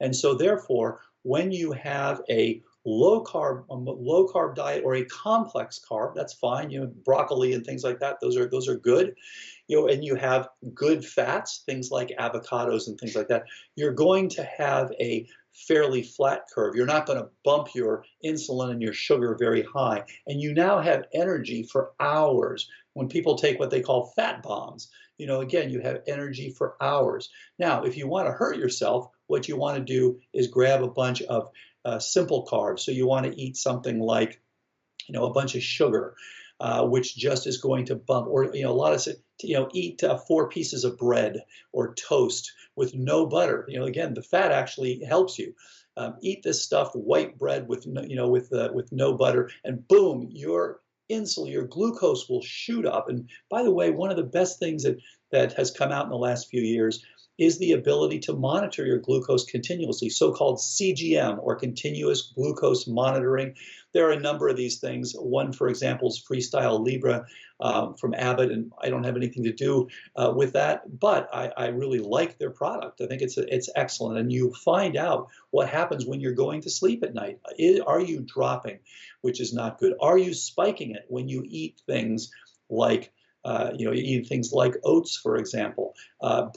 And so therefore, when you have a low carb diet or a complex carb, that's fine. Broccoli and things like that, those are good. And you have good fats, things like avocados and things like that. You're going to have a fairly flat curve. You're not going to bump your insulin and your sugar very high. And you now have energy for hours. When people take what they call fat bombs, again, you have energy for hours. Now, if you want to hurt yourself, what you want to do is grab a bunch of simple carbs. So you want to eat something like, a bunch of sugar, which just is going to bump, or a lot of, eat 4 pieces of bread or toast with no butter. Again, the fat actually helps you. Eat this stuff, white bread with no butter, and boom, your insulin, your glucose will shoot up. And by the way, one of the best things that has come out in the last few years is the ability to monitor your glucose continuously, so-called CGM, or continuous glucose monitoring. There are a number of these things. One, for example, is Freestyle Libre from Abbott, and I don't have anything to do with that, but I really like their product. I think it's excellent, and you find out what happens when you're going to sleep at night. Are you dropping, which is not good? Are you spiking it when you eat things like you eat things like oats, for example,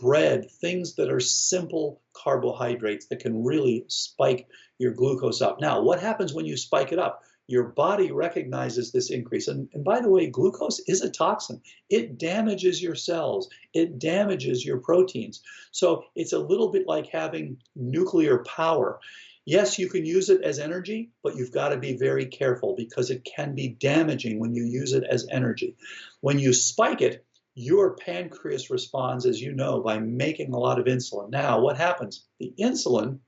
bread, things that are simple carbohydrates that can really spike your glucose up. Now, what happens when you spike it up? Your body recognizes this increase. And by the way, glucose is a toxin. It damages your cells. It damages your proteins. So it's a little bit like having nuclear power. Yes, you can use it as energy, but you've got to be very careful because it can be damaging when you use it as energy. When you spike it, your pancreas responds, as you know, by making a lot of insulin. Now, what happens? The insulin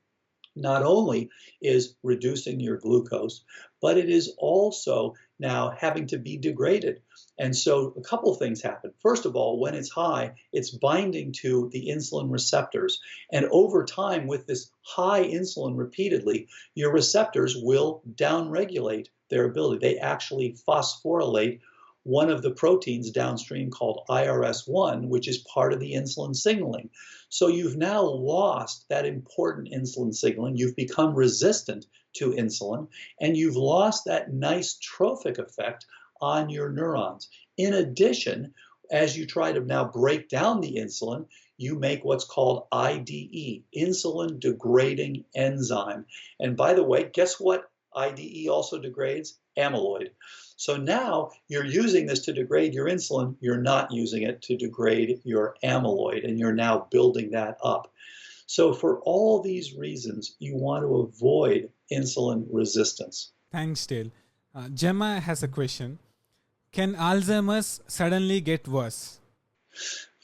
not only is reducing your glucose, but it is also now having to be degraded. And so a couple of things happen. First of all, when it's high, it's binding to the insulin receptors. And over time, with this high insulin repeatedly, your receptors will downregulate their ability. They actually phosphorylate one of the proteins downstream called IRS1, which is part of the insulin signaling. So you've now lost that important insulin signaling. You've become resistant to insulin, and you've lost that nice trophic effect on your neurons. In addition, as you try to now break down the insulin, you make what's called IDE, insulin degrading enzyme. And by the way, guess what IDE also degrades? Amyloid. So now you're using this to degrade your insulin, you're not using it to degrade your amyloid, and you're now building that up. So for all these reasons, you want to avoid insulin resistance. Thanks, Dale. Gemma has a question. Can Alzheimer's suddenly get worse?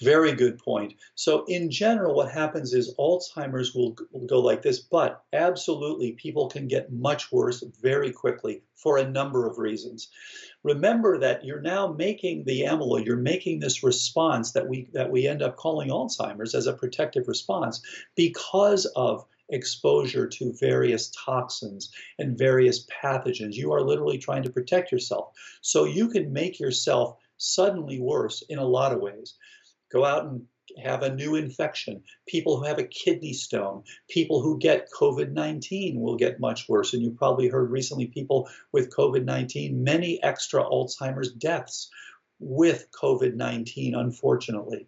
Very good point. So in general, what happens is Alzheimer's will go like this, but absolutely people can get much worse very quickly for a number of reasons. Remember that you're now making the amyloid, you're making this response that we end up calling Alzheimer's as a protective response because of exposure to various toxins and various pathogens. You are literally trying to protect yourself. So you can make yourself suddenly worse in a lot of ways. Go out and have a new infection. People who have a kidney stone, people who get COVID-19 will get much worse. And you probably heard recently people with COVID-19, many extra Alzheimer's deaths with COVID-19, unfortunately.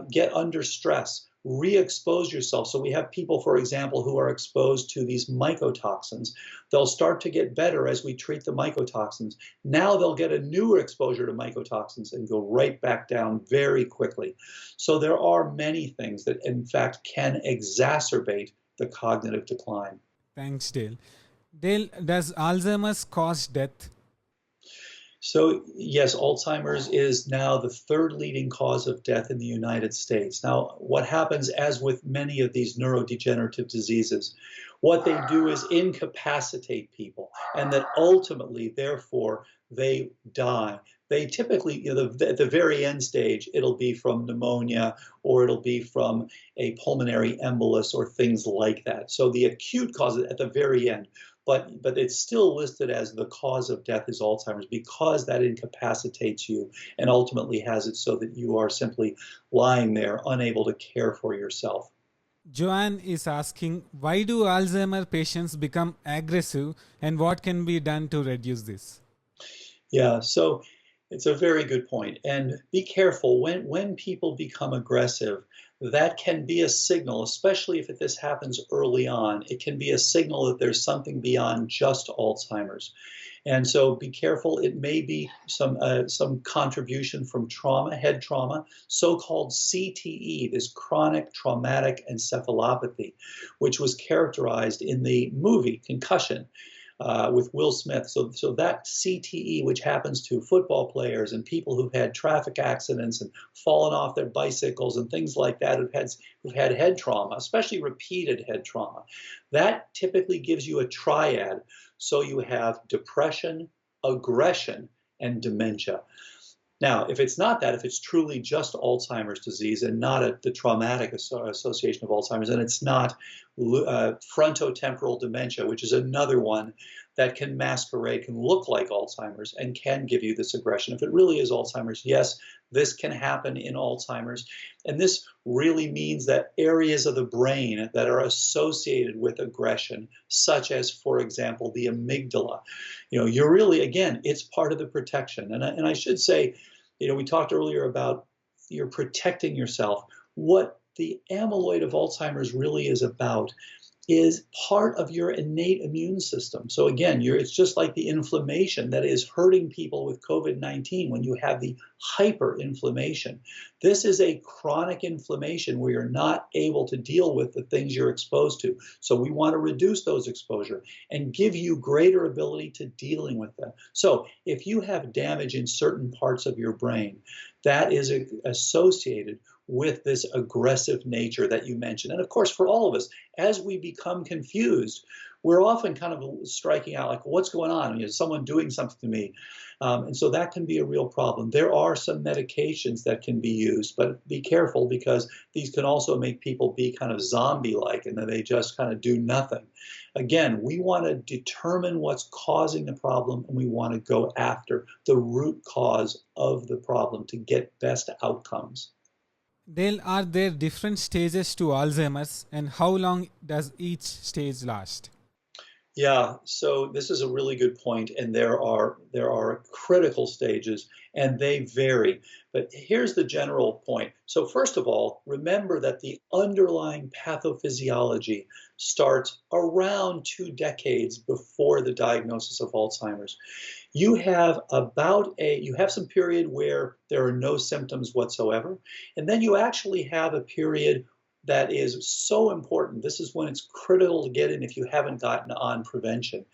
Get under stress. Re-expose yourself. So we have people, for example, who are exposed to these mycotoxins. They'll start to get better as we treat the mycotoxins. Now they'll get a newer exposure to mycotoxins and go right back down very quickly. So there are many things that, in fact, can exacerbate the cognitive decline. Thanks, Dale. Dale, does Alzheimer's cause death? So yes, Alzheimer's is now the third leading cause of death in the United States. Now, what happens, as with many of these neurodegenerative diseases, what they do is incapacitate people, and that ultimately, therefore, they die. They typically, at the very end stage, it'll be from pneumonia or it'll be from a pulmonary embolus or things like that. So the acute cause at the very end. But it's still listed as the cause of death is Alzheimer's because that incapacitates you and ultimately has it so that you are simply lying there unable to care for yourself. Joanne is asking, why do Alzheimer patients become aggressive and what can be done to reduce this? Yeah, so it's a very good point. And be careful when people become aggressive, that can be a signal, especially if this happens early on. It can be a signal that there's something beyond just Alzheimer's. And so be careful. It may be some contribution from trauma, head trauma, so-called CTE, this chronic traumatic encephalopathy, which was characterized in the movie Concussion with Will Smith. So that CTE, which happens to football players and people who've had traffic accidents and fallen off their bicycles and things like that, who've had head trauma, especially repeated head trauma, that typically gives you a triad. So you have depression, aggression, and dementia. Now, if it's not that, if it's truly just Alzheimer's disease and not the traumatic association of Alzheimer's, and it's not frontotemporal dementia, which is another one that can masquerade, can look like Alzheimer's and can give you this aggression. If it really is Alzheimer's, yes, this can happen in Alzheimer's. And this really means that areas of the brain that are associated with aggression, such as, for example, the amygdala, you're really, again, it's part of the protection. And I should say, we talked earlier about you're protecting yourself. What the amyloid of Alzheimer's really is about is part of your innate immune system. So again, it's just like the inflammation that is hurting people with COVID-19 when you have the hyperinflammation. This is a chronic inflammation where you're not able to deal with the things you're exposed to. So we want to reduce those exposure and give you greater ability to dealing with them. So if you have damage in certain parts of your brain, that is associated with this aggressive nature that you mentioned. And of course, for all of us, as we become confused, we're often kind of striking out like, what's going on? Is someone doing something to me? And so that can be a real problem. There are some medications that can be used, but be careful because these can also make people be kind of zombie-like and then they just kind of do nothing. Again, we want to determine what's causing the problem and we want to go after the root cause of the problem to get best outcomes. Dale, are there different stages to Alzheimer's and how long does each stage last? Yeah, so this is a really good point, and there are critical stages, and they vary. But here's the general point. So first of all, remember that the underlying pathophysiology starts around 2 decades before the diagnosis of Alzheimer's. You have some period where there are no symptoms whatsoever, and then you actually have a period that is so important. This is when it's critical to get in if you haven't gotten on prevention.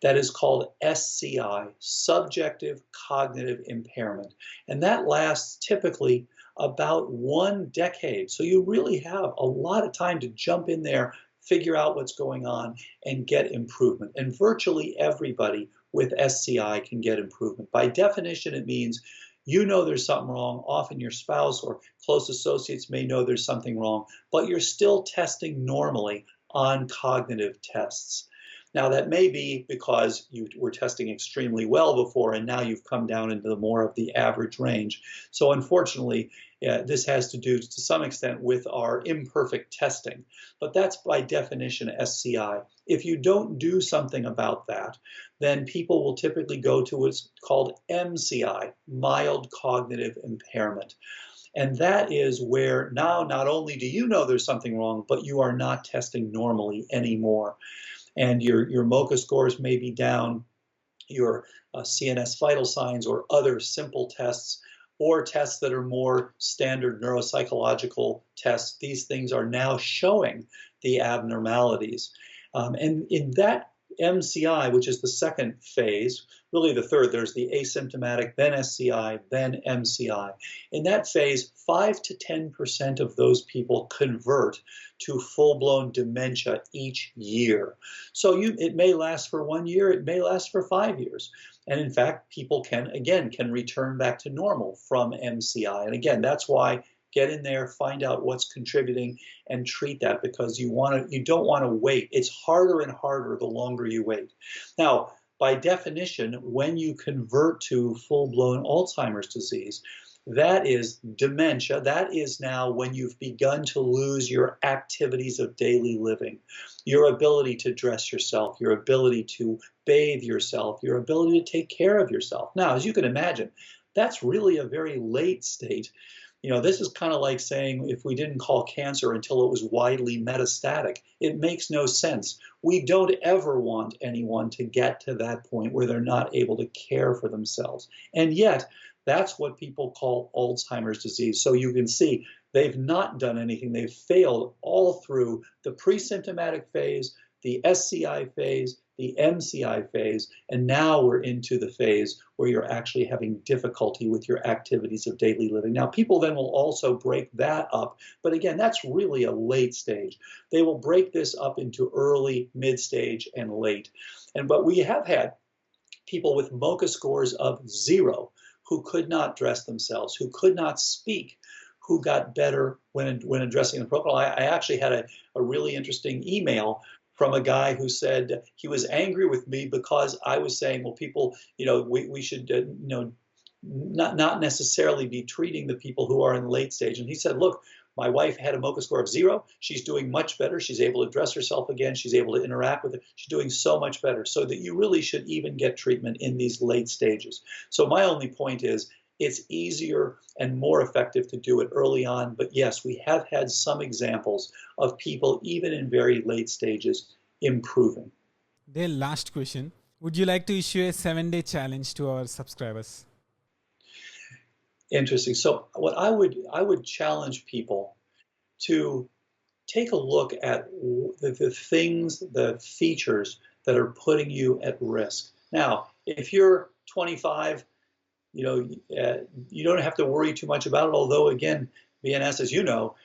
That is called SCI, subjective cognitive impairment. And that lasts typically about 1 decade. So you really have a lot of time to jump in there, figure out what's going on, and get improvement. And virtually everybody with SCI can get improvement. By definition, it means there's something wrong. Often your spouse or close associates may know there's something wrong, but you're still testing normally on cognitive tests. Now, that may be because you were testing extremely well before, and now you've come down into the more of the average range. So unfortunately, this has to do to some extent with our imperfect testing, but that's by definition SCI. If you don't do something about that, then people will typically go to what's called MCI, mild cognitive impairment. And that is where now not only do you know there's something wrong, but you are not testing normally anymore. And your MoCA scores may be down, your CNS vital signs or other simple tests, or tests that are more standard neuropsychological tests. These things are now showing the abnormalities. And in that MCI, which is the second phase, really the third, there's the asymptomatic, then SCI, then MCI. In that phase, 5 to 10% of those people convert to full-blown dementia each year. So it may last for 1 year, it may last for 5 years. And in fact, people can return back to normal from MCI. And again, that's why get in there, find out what's contributing, and treat that because you don't want to wait. It's harder and harder the longer you wait. Now, by definition, when you convert to full-blown Alzheimer's disease, That is dementia. That is now when you've begun to lose your activities of daily living, your ability to dress yourself, your ability to bathe yourself, your ability to take care of yourself. Now, as you can imagine, that's really a very late state. This is kind of like saying if we didn't call cancer until it was widely metastatic. It makes no sense. We don't ever want anyone to get to that point where they're not able to care for themselves. And yet, that's what people call Alzheimer's disease. So you can see they've not done anything. They've failed all through the pre-symptomatic phase, the SCI phase, the MCI phase, and now we're into the phase where you're actually having difficulty with your activities of daily living. Now, people then will also break that up, but again, that's really a late stage. They will break this up into early, mid-stage, and late. But we have had people with MoCA scores of 0 who could not dress themselves, who could not speak, who got better when addressing the protocol. I actually had a really interesting email from a guy who said he was angry with me because I was saying, well, people, we should, not necessarily be treating the people who are in late stage. And he said, look, my wife had a MoCA score of 0. She's doing much better. She's able to dress herself again. She's able to interact with it. She's doing so much better. So that you really should even get treatment in these late stages. So my only point is it's easier and more effective to do it early on. But yes, we have had some examples of people, even in very late stages, improving. Their last question. Would you like to issue a 7-day challenge to our subscribers? Interesting. So what I would challenge people to take a look at the things, the features that are putting you at risk. Now, if you're 25, you don't have to worry too much about it. Although, again, BNS, as you know,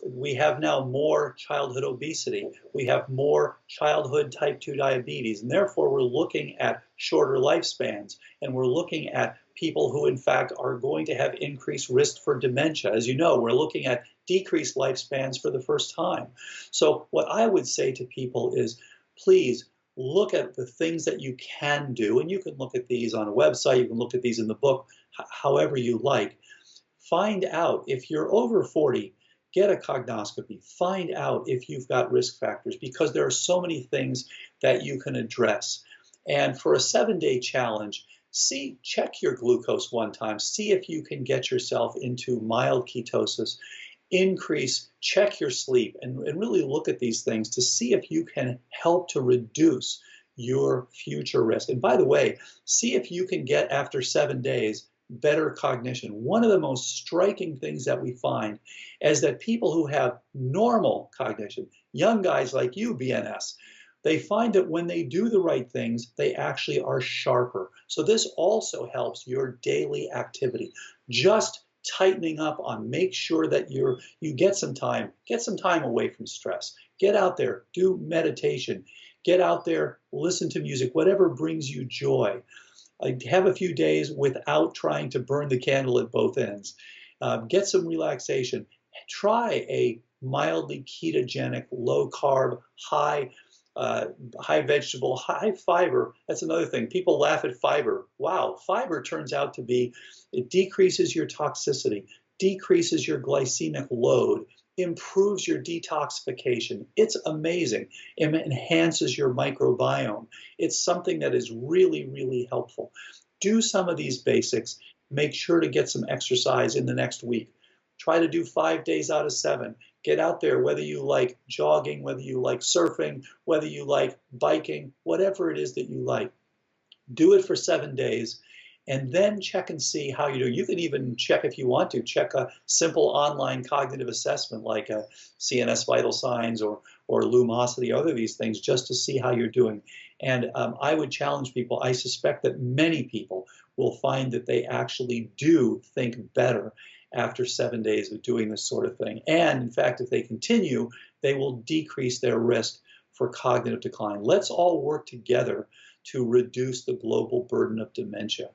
we have now more childhood obesity. We have more childhood type 2 diabetes. And therefore, we're looking at shorter lifespans. And we're looking at people who, in fact, are going to have increased risk for dementia. As you know, we're looking at decreased lifespans for the first time. So what I would say to people is, please look at the things that you can do. And you can look at these on a website. You can look at these in the book, however you like. Find out if you're over 40, get a cognoscopy. Find out if you've got risk factors, because there are so many things that you can address. And for a 7-day challenge, check your glucose one time. See if you can get yourself into mild ketosis. Check your sleep, and really look at these things to see if you can help to reduce your future risk. And by the way, see if you can get, after 7 days, better cognition. One of the most striking things that we find is that people who have normal cognition, young guys like you, BNS, they find that when they do the right things, they actually are sharper. So this also helps your daily activity. Just tightening up on, make sure that you get some time away from stress. Get out there, do meditation, get out there, listen to music, whatever brings you joy. Have a few days without trying to burn the candle at both ends. Get some relaxation. Try a mildly ketogenic, low carb, high vegetable, high fiber. That's another thing. People laugh at fiber. Wow, fiber turns out to be, it decreases your toxicity, decreases your glycemic load, improves your detoxification. It's amazing. It enhances your microbiome. It's something that is really, really helpful. Do some of these basics. Make sure to get some exercise in the next week. Try to do 5 days out of 7. Get out there, whether you like jogging, whether you like surfing, whether you like biking, whatever it is that you like. Do it for 7 days, and then check and see how you do. You can even check, if you want to, check a simple online cognitive assessment like a CNS vital signs or Lumosity, other of these things, just to see how you're doing. And I would challenge people. I suspect that many people will find that they actually do think better after 7 days of doing this sort of thing. And in fact, if they continue, they will decrease their risk for cognitive decline. Let's all work together to reduce the global burden of dementia.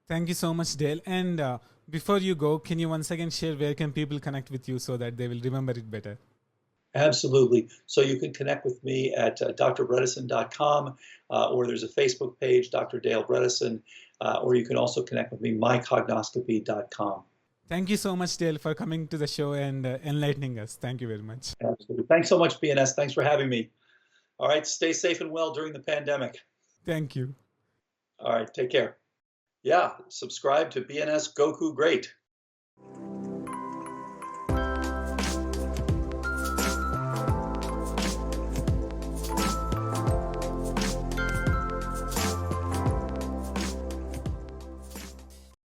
Thank you so much, Dale. And before you go, can you once again share where can people connect with you so that they will remember it better? Absolutely. So you can connect with me at drbredesen.com, or there's a Facebook page, Dr. Dale Bredesen, or you can also connect with me, mycognoscopy.com. Thank you so much, Dale, for coming to the show and enlightening us. Thank you very much. Absolutely. Thanks so much, BNS. Thanks for having me. All right. Stay safe and well during the pandemic. Thank you. All right. Take care. Yeah. Subscribe to BNS Goku Great.